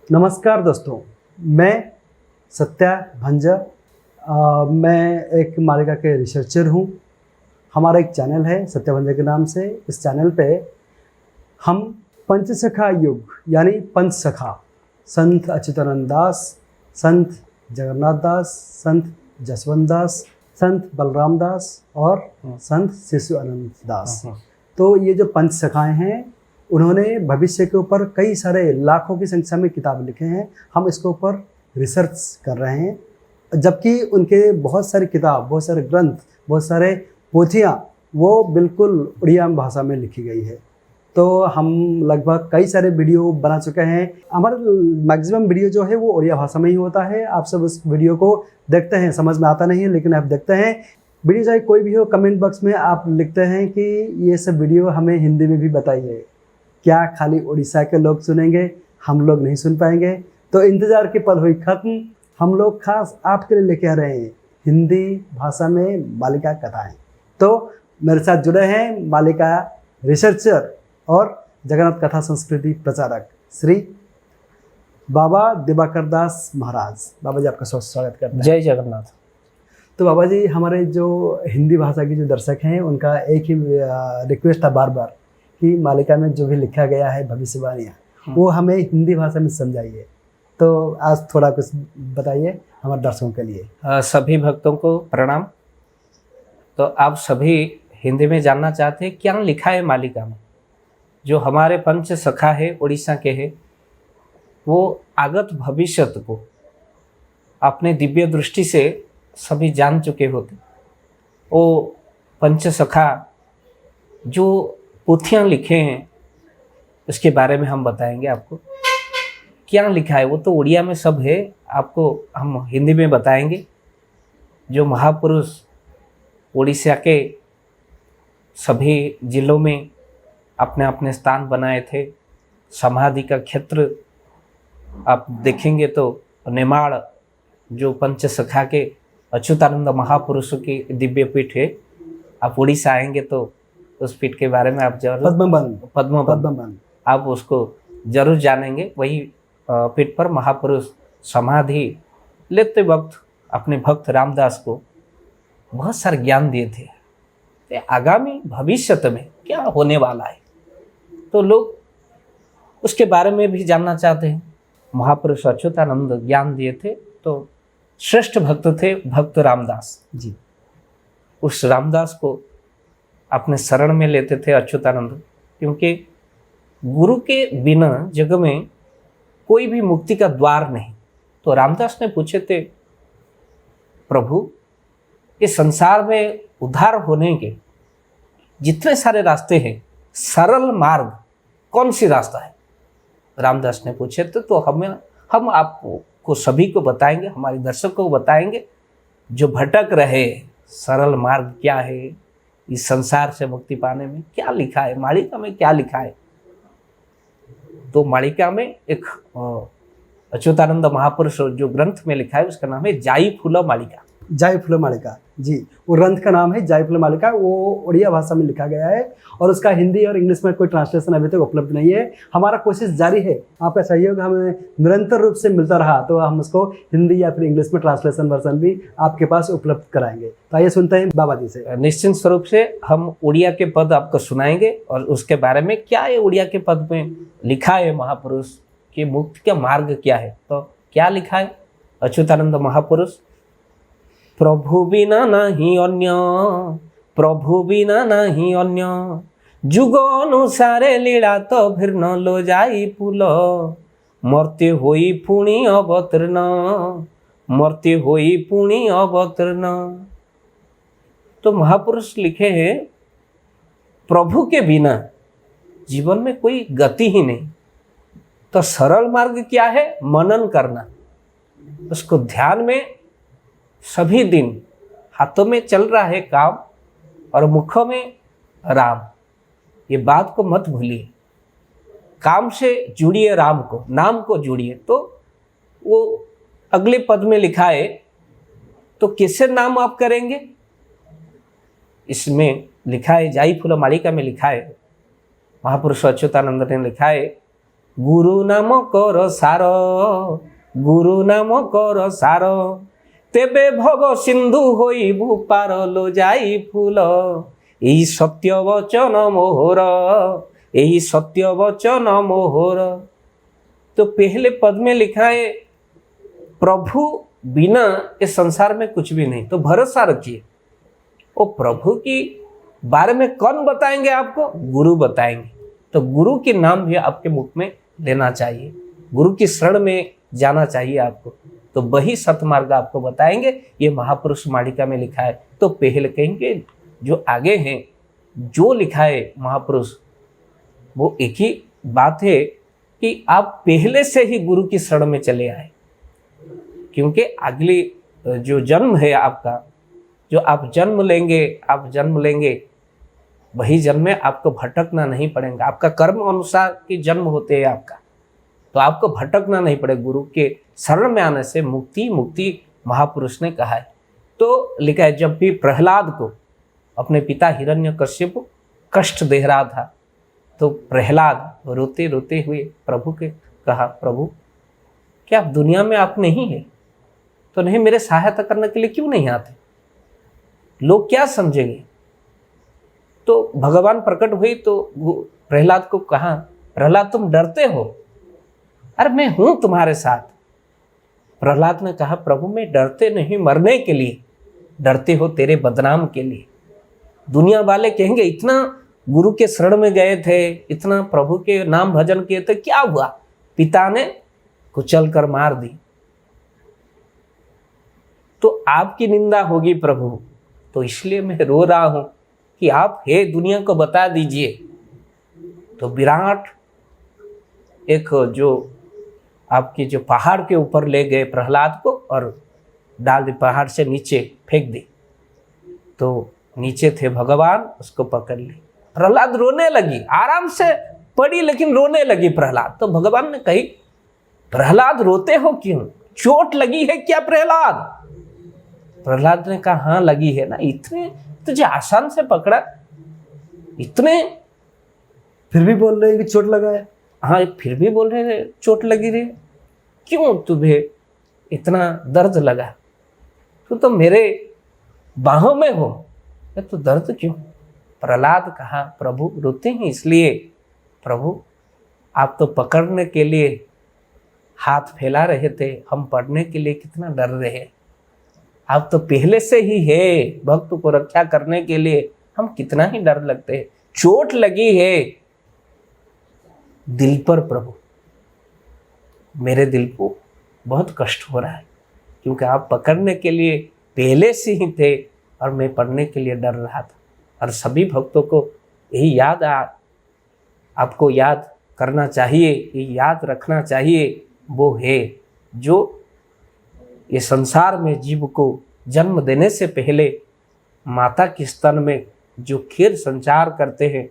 नमस्कार दोस्तों, मैं सत्या भंजा। मैं एक मालिका के रिसर्चर हूँ। हमारा एक चैनल है सत्या भंजा के नाम से। इस चैनल पे हम पंचसखा युग यानी पंचसखा संत अच्युतानंद दास, संत जगन्नाथ दास, संत जसवंत दास, संत बलराम दास और संत शिशुआनंद दास, तो ये जो पंचसखाएँ हैं उन्होंने भविष्य के ऊपर कई सारे लाखों की संख्या में किताब लिखे हैं। हम इसके ऊपर रिसर्च कर रहे हैं, जबकि उनके बहुत सारी किताब, बहुत सारे ग्रंथ, बहुत सारे पोथियाँ वो बिल्कुल उड़िया भाषा में लिखी गई है। तो हम लगभग कई सारे वीडियो बना चुके हैं। हमारा मैक्सिमम वीडियो जो है वो उड़िया भाषा में ही होता है। आप सब उस वीडियो को देखते हैं, समझ में आता नहीं है लेकिन आप देखते हैं। वीडियो चाहे कोई भी हो, कमेंट बॉक्स में आप लिखते हैं कि ये सब वीडियो हमें हिंदी में भी बताइए। क्या खाली उड़ीसा के लोग सुनेंगे, हम लोग नहीं सुन पाएंगे? तो इंतज़ार की पल हुई ख़त्म। हम लोग खास आपके लिए लेके आ रहे हैं हिंदी भाषा में मालिका कथाएं। तो मेरे साथ जुड़े हैं मालिका रिसर्चर और जगन्नाथ कथा संस्कृति प्रचारक श्री बाबा दिवाकर दास महाराज। बाबा जी, आपका स्वागत करते हैं। जय जगन्नाथ। तो बाबा जी, हमारे जो हिंदी भाषा के जो दर्शक हैं उनका एक ही रिक्वेस्ट था बार बार कि मालिका में जो भी लिखा गया है भविष्यवाणियाँ वो हमें हिंदी भाषा में समझाइए। तो आज थोड़ा कुछ बताइए हमारे दर्शकों के लिए। सभी भक्तों को प्रणाम। तो आप सभी हिंदी में जानना चाहते हैं क्या लिखा है मालिका में। जो हमारे पंच सखा है उड़ीसा के हैं, वो आगत भविष्यत को अपने दिव्य दृष्टि से सभी जान चुके होते। वो पंच सखा जो पोथियाँ लिखे हैं उसके बारे में हम बताएंगे आपको। क्या लिखा है वो तो उड़िया में सब है, आपको हम हिंदी में बताएंगे। जो महापुरुष उड़ीसा के सभी जिलों में अपने अपने स्थान बनाए थे, समाधि का क्षेत्र आप देखेंगे तो नेमाड़ जो पंचसखा के अच्युतानंद महापुरुषों की दिव्य पीठ है। आप उड़ीसा आएंगे तो उस पीठ के बारे में आप जरूर पद्मबन आप उसको जरूर जानेंगे। वही पीठ पर महापुरुष समाधि लेते वक्त अपने भक्त रामदास को बहुत सारे ज्ञान दिए थे कि आगामी भविष्य में क्या होने वाला है, तो लोग उसके बारे में भी जानना चाहते हैं। महापुरुष अच्युतानंद ज्ञान दिए थे, तो श्रेष्ठ भक्त थे भक्त रामदास जी। उस रामदास को अपने शरण में लेते थे अच्युतानंद, क्योंकि गुरु के बिना जग में कोई भी मुक्ति का द्वार नहीं। तो रामदास ने पूछे थे, प्रभु इस संसार में उद्धार होने के जितने सारे रास्ते हैं, सरल मार्ग कौन सी रास्ता है? रामदास ने पूछे थे। तो हम आपको सभी को बताएंगे, हमारे दर्शकों को बताएंगे जो भटक रहे सरल मार्ग क्या है, इस संसार से मुक्ति पाने में क्या लिखा है, मालिका में क्या लिखा है। तो मालिका में एक अच्युतानंद महापुरुष जो ग्रंथ में लिखा है उसका नाम है जाई फूल मालिका। जाई फूल मालिका जी, वो ग्रंथ का नाम है जाई फूल मालिका। वो उड़िया भाषा में लिखा गया है और उसका हिंदी और इंग्लिश में कोई ट्रांसलेशन अभी तक उपलब्ध नहीं है। हमारा कोशिश जारी है, आपका सहयोग हमें निरंतर रूप से मिलता रहा तो हम उसको हिंदी या फिर इंग्लिश में ट्रांसलेशन वर्जन भी आपके पास उपलब्ध कराएंगे। तो आइए सुनते हैं बाबा जी से। निश्चित स्वरूप से हम उड़िया के पद आपको सुनाएंगे और उसके बारे में क्या है उड़िया के पद में लिखा है, महापुरुष की मुक्ति का मार्ग क्या है। तो क्या लिखा है अच्युतानंद महापुरुष? प्रभु बिना नहीं अन्य, प्रभु बिना नहीं अन्य, जुग अनुसारे लीला तो भिन्न लो जाई पुल, मर्त्य होई पुणी अवतीर्ण, मर्त्य होई पुणी अवतीर्ण। तो महापुरुष लिखे हैं, प्रभु के बिना जीवन में कोई गति ही नहीं। तो सरल मार्ग क्या है? मनन करना, उसको ध्यान में सभी दिन हाथों में चल रहा है काम और मुखों में राम। ये बात को मत भूलिए, काम से जुड़िए, राम को, नाम को जुड़िए। तो वो अगले पद में लिखा है, तो किससे नाम आप करेंगे? इसमें लिखा है, जाई फूल मालिका में लिखा है, महापुरुष अच्युतानंद ने लिखा है, गुरु नाम कर सार, गुरु नाम कर सार, तेबे भव सिंधु होइबु पार लो जाई फूल, यही सत्य वचन मोहर, यही सत्य वचन मोहर। तो पहले पद में लिखा है प्रभु बिना इस संसार में कुछ भी नहीं। तो भरोसा रखिए, वो प्रभु की बारे में कौन बताएंगे आपको? गुरु बताएंगे। तो गुरु के नाम भी आपके मुख में लेना चाहिए, गुरु की शरण में जाना चाहिए आपको, तो वही सतमार्ग आपको बताएंगे। ये महापुरुष मालिका में लिखा है। तो पहले कहेंगे जो आगे हैं, जो लिखा है महापुरुष, वो एक ही बात है कि आप पहले से ही गुरु की शरण में चले आए, क्योंकि अगली जो जन्म है आपका, जो आप जन्म लेंगे वही जन्म में आपको भटकना नहीं पड़ेगा। आपका कर्म अनुसार की जन्म होते हैं आपका, तो आपको भटकना नहीं पड़े। गुरु के शरण में आने से मुक्ति महापुरुष ने कहा है। तो लिखा है जब भी प्रहलाद को अपने पिता हिरण्यकश्यप कष्ट दे रहा था, तो प्रहलाद रोते रोते हुए प्रभु के कहा, प्रभु क्या दुनिया में आप नहीं है? तो नहीं, मेरे सहायता करने के लिए क्यों नहीं आते? लोग क्या समझेंगे? तो भगवान प्रकट हुई तो प्रहलाद को कहा, प्रहलाद तुम डरते हो? अरे मैं हूं तुम्हारे साथ। प्रहलाद ने कहा, प्रभु मैं डरते नहीं मरने के लिए, डरते हो तेरे बदनाम के लिए। दुनिया वाले कहेंगे इतना गुरु के शरण में गए थे, इतना प्रभु के नाम भजन किए थे, क्या हुआ? पिता ने कुचल कर मार दी, तो आपकी निंदा होगी प्रभु। तो इसलिए मैं रो रहा हूं कि आप हे दुनिया को बता दीजिए। तो विराट एक जो आपके जो पहाड़ के ऊपर ले गए प्रहलाद को और डाल दी, पहाड़ से नीचे फेंक दी। तो नीचे थे भगवान, उसको पकड़ ली। प्रहलाद रोने लगी, आराम से पड़ी लेकिन रोने लगी प्रहलाद। तो भगवान ने कही, प्रहलाद रोते हो क्यों? चोट लगी है क्या प्रहलाद? प्रहलाद ने कहा, हाँ लगी है ना। इतने तुझे आसान से पकड़ा, इतने फिर भी बोल रहे हैं कि चोट लगा है। हाँ, फिर भी बोल रहे हैं चोट लगी रही। क्यों तुम्हें इतना दर्द लगा? तो मेरे बाहों में हो, तो दर्द क्यों? प्रहलाद कहा, प्रभु रोते हैं इसलिए, प्रभु आप तो पकड़ने के लिए हाथ फैला रहे थे, हम पढ़ने के लिए कितना डर रहे। आप तो पहले से ही है भक्त को रक्षा करने के लिए, हम कितना ही डर लगते हैं। चोट लगी है दिल पर प्रभु, मेरे दिल को बहुत कष्ट हो रहा है, क्योंकि आप पकड़ने के लिए पहले से ही थे और मैं पढ़ने के लिए डर रहा था। और सभी भक्तों को यही आपको याद करना चाहिए, ये याद रखना चाहिए, वो है जो ये संसार में जीव को जन्म देने से पहले माता के स्तन में जो खीर संचार करते हैं,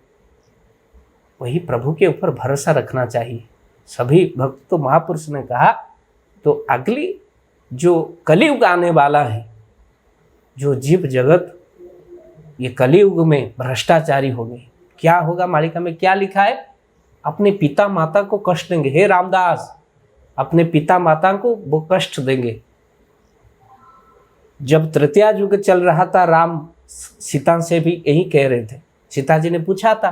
वही प्रभु के ऊपर भरोसा रखना चाहिए सभी भक्त। तो महापुरुष ने कहा, तो अगली जो कलियुग आने वाला है, जो जीव जगत ये कलियुग में भ्रष्टाचारी हो गए। क्या होगा? मालिका में क्या लिखा है? अपने पिता माता को कष्ट देंगे। हे रामदास, अपने पिता माता को वो कष्ट देंगे। जब तृतीया युग चल रहा था, राम सीता से भी यही कह रहे थे। सीता जी ने पूछा था,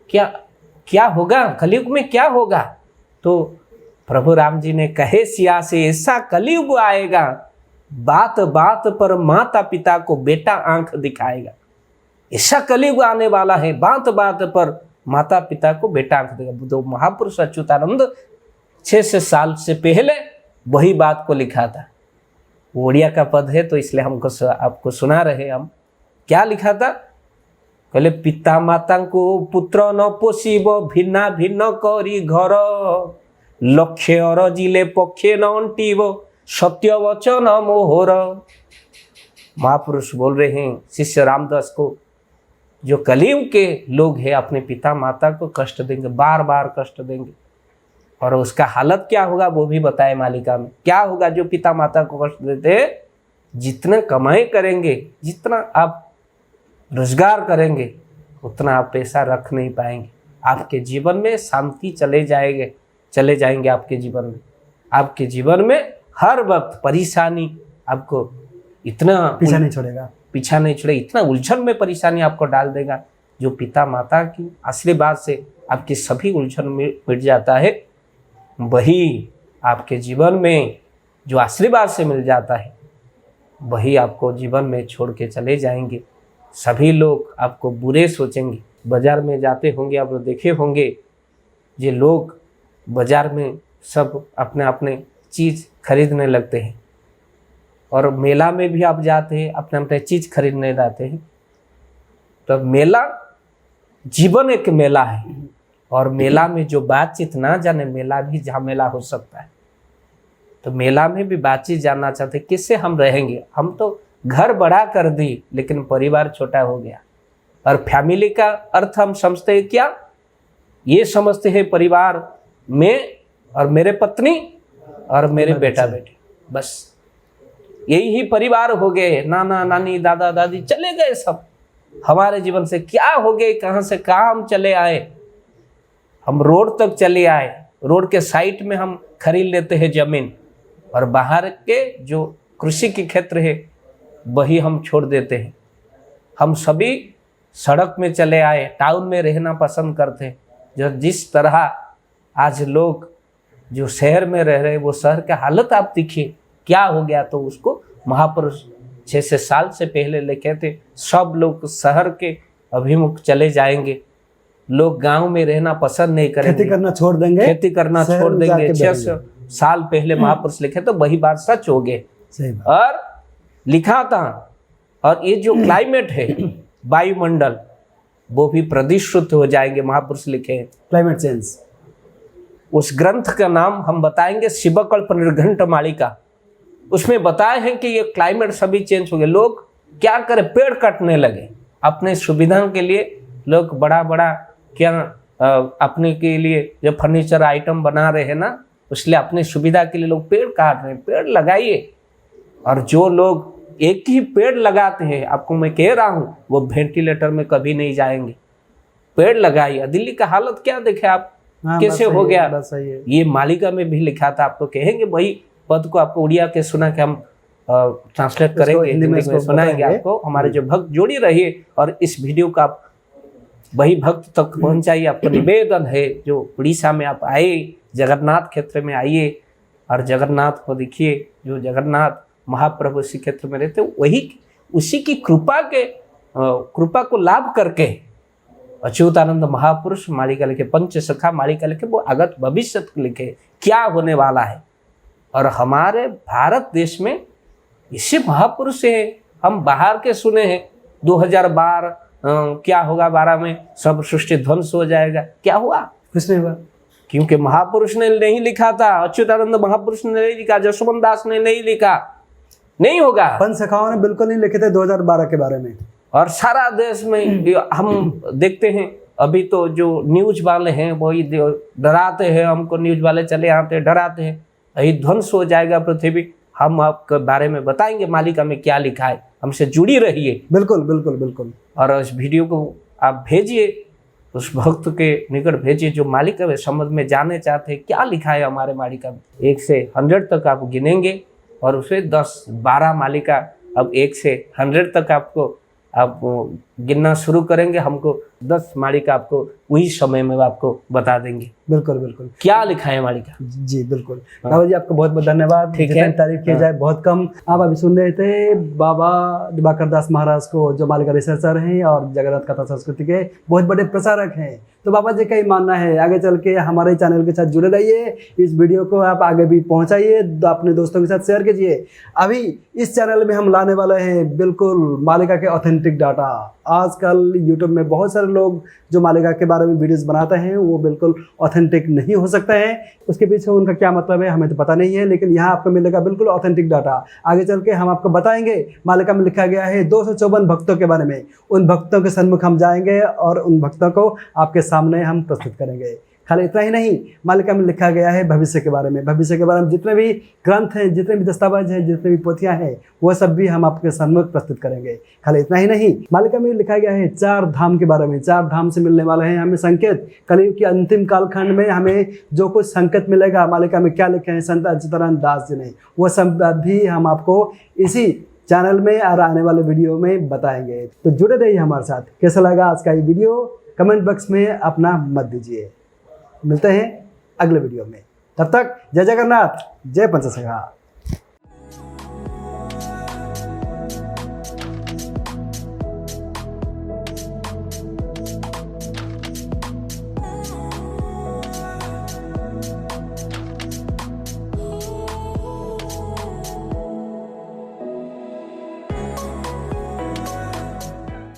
क्या होगा कलियुग में, क्या होगा? तो प्रभु राम जी ने कहे, सिया से ऐसा कलियुग आएगा, बात बात पर माता पिता को बेटा आंख दिखाएगा। ऐसा कलियुग आने वाला है, बात बात पर माता पिता को बेटा आंख दिखाएगा। तो महापुरुष अच्युतानंद 600 साल से पहले वही बात को लिखा था। ओडिया का पद है तो इसलिए हमको आपको सुना रहे हम। क्या लिखा था? कहले, पिता माता को पुत्र न पोषिब, भिन्ना भिन्न करी घर, लक्ष्य अरजिले पक्षे न अंटिब, सत्य वचन मोहर। महापुरुष बोल रहे हैं शिष्य रामदास को, जो कलियुग के लोग हैं अपने पिता माता को कष्ट देंगे, बार बार कष्ट देंगे, और उसका हालत क्या होगा वो भी बताए मालिका में। क्या होगा जो पिता माता को कष्ट देते हैं? जितना कमाई करेंगे, जितना आप रोजगार करेंगे, उतना आप पैसा रख नहीं पाएंगे। आपके जीवन में शांति चले जाएंगे आपके जीवन में। आपके जीवन में हर वक्त परेशानी आपको इतना पीछा नहीं छोड़ेगा, इतना उलझन में परेशानी आपको डाल देगा। जो पिता माता की आशीर्वाद से आपकी सभी उलझन में मिट जाता है, वही आपके जीवन में जो आशीर्वाद से मिल जाता है वही आपको जीवन में छोड़ के चले जाएंगे। सभी लोग आपको बुरे सोचेंगे। बाजार में जाते होंगे, आप देखे होंगे ये लोग बाजार में सब अपने अपने चीज़ खरीदने लगते हैं, और मेला में भी आप जाते हैं अपने अपने चीज़ खरीदने जाते हैं। तो मेला जीवन एक मेला है, और मेला में जो बातचीत ना जाने, मेला भी झमेला हो सकता है। तो मेला में भी बातचीत जानना चाहते किससे हम रहेंगे। हम तो घर बड़ा कर दी लेकिन परिवार छोटा हो गया। और फैमिली का अर्थ हम समझते हैं क्या? ये समझते हैं परिवार में और मेरे पत्नी और मेरे बेटा बेटी, बस यही ही परिवार हो गए। नाना नानी दादा दादी चले गए, सब हमारे जीवन से क्या हो गए, कहाँ से कहाँ हम चले आए। हम रोड तक चले आए, रोड के साइड में हम खरीद लेते हैं जमीन, और बाहर के जो कृषि के क्षेत्र है वही हम छोड़ देते हैं। हम सभी सड़क में चले आए, टाउन में रहना पसंद करते हैं। जो जिस तरह आज लोग जो शहर में रह रहे हैं, वो शहर का हालत आप देखिए क्या हो गया। तो उसको महापुरुष 600 साल से पहले लिखे थे, सब लोग शहर के अभिमुख चले जाएंगे, लोग गांव में रहना पसंद नहीं करेंगे, खेती करना छोड़ देंगे, 600 साल पहले महापुरुष लिखे, तो वही बात सच हो गए। और लिखा था, और ये जो क्लाइमेट है वायुमंडल, वो भी प्रदूषित हो जाएंगे, महापुरुष लिखे क्लाइमेट चेंज। उस ग्रंथ का नाम हम बताएंगे शिवकल्प निर्घंट मालिका। उसमें बताए हैं कि ये क्लाइमेट सभी चेंज हो गए। लोग क्या करें, पेड़ काटने लगे अपने सुविधा के लिए। लोग बड़ा बड़ा क्या अपने के लिए जो फर्नीचर आइटम बना रहे हैं ना, उसलिए अपने सुविधा के लिए लोग पेड़ काट रहे हैं। पेड़ लगाइए, और जो लोग एक ही पेड़ लगाते हैं, आपको मैं कह रहा हूँ, वो वेंटिलेटर में कभी नहीं जाएंगे। पेड़ लगाइए। दिल्ली का हालत क्या देखे आप, कैसे हो गया। ये मालिका में भी लिखा था, आपको कहेंगे वही पद को आपको उड़िया के सुना के हम ट्रांसलेट करेंगे, हिंदी में सुनाएंगे आपको। हमारे जो भक्त जोड़ी रहिए और इस वीडियो का आप वही भक्त तक पहुंचाइए। आपको निवेदन है, जो उड़ीसा में आप आए, जगन्नाथ क्षेत्र में आइए और जगन्नाथ को देखिए। जो जगन्नाथ महाप्रभु इसी क्षेत्र में रहते, वही उसी की कृपा को लाभ करके अच्युतानंद महापुरुष मालिका लिखे, पंच सखा मालिका लिखे, वो आगत भविष्य लिखे क्या होने वाला है। और हमारे भारत देश में इसी महापुरुष है। हम बाहर के सुने हैं 2012 क्या होगा, 12 में सब सृष्टि ध्वंस हो जाएगा। क्या हुआ? कुछ नहीं हुआ, क्योंकि महापुरुष ने नहीं लिखा था, अच्युतानंद महापुरुष ने नहीं लिखा, जसवंत दास ने नहीं लिखा, नहीं होगा। पंच सखाओं ने बिल्कुल नहीं लिखे थे 2012 के बारे में। और सारा देश में हम देखते हैं, अभी तो जो न्यूज वाले हैं वही डराते हैं हमको, न्यूज वाले चले आते हैं डराते हैं, यही ध्वंस हो जाएगा पृथ्वी। हम आपके बारे में बताएंगे मालिका में क्या लिखा है। हमसे जुड़ी रहिए। बिल्कुल बिल्कुल बिल्कुल। और इस वीडियो को आप भेजिए, उस भक्त के निकट भेजिए जो मालिका में समझ में जाने चाहते हैं क्या लिखा है हमारे मालिका में। 1 से 100 तक आप गिनेंगे, और उसे 10-12 मालिका, अब 1 से 100 तक आपको आप गिनना शुरू करेंगे। हमको 10 मालिका आपको वही समय में आपको बता देंगे। बिल्कुल बिल्कुल, क्या लिखा है मालिका। जी बिल्कुल। बाबा जी आपका बहुत बहुत धन्यवाद। ठीक है, तारीफ की जाए बहुत कम। आप अभी सुन रहे थे बाबा दिवाकर दास महाराज को, जो मालिका रिसर्चर हैं और जगन्नाथ कथा संस्कृति के बहुत बड़े प्रसारक हैं। तो बाबा जी का ही मानना है, आगे चल के हमारे चैनल के साथ जुड़े रहिए, इस वीडियो को आप आगे भी पहुंचाइए, अपने दोस्तों के साथ शेयर कीजिए। अभी इस चैनल में हम लाने वाले हैं बिल्कुल मालिका के ऑथेंटिक डाटा। आजकल यूट्यूब में बहुत सारे लोग जो मालिका के बारे में वीडियोस बनाते हैं वो बिल्कुल ऑथेंटिक नहीं हो सकता है। उसके पीछे उनका क्या मतलब है हमें तो पता नहीं है, लेकिन यहाँ आपको मिलेगा बिल्कुल ऑथेंटिक डाटा। आगे चल के हम आपको बताएंगे मालिका में लिखा गया है 254 भक्तों के बारे में। उन भक्तों के सन्मुख हम जाएंगे और उन भक्तों को आपके सामने हम प्रस्तुत करेंगे। खाली इतना ही नहीं, मालिका में लिखा गया है भविष्य के बारे में। भविष्य के बारे में जितने भी ग्रंथ हैं, जितने भी दस्तावेज हैं, जितने भी पोथियाँ हैं, वह सब भी हम आपके सम्मुख प्रस्तुत करेंगे। खाली इतना ही नहीं, मालिका में लिखा गया है 4 धाम के बारे में। 4 धाम से मिलने वाले हैं हमें संकेत। कलयुग के अंतिम कालखंड में हमें जो कुछ संकेत मिलेगा, मालिका में क्या लिखे हैं संत अच्युतानंद दास जी ने, वह सब भी हम आपको इसी चैनल में और आने वाले वीडियो में बताएंगे। तो जुड़े रहिए हमारे साथ। कैसा लगा आज का ये वीडियो कमेंट बॉक्स में अपना मत दीजिए। मिलते हैं अगले वीडियो में, तब तक जय जगन्नाथ, जय पंचसखा।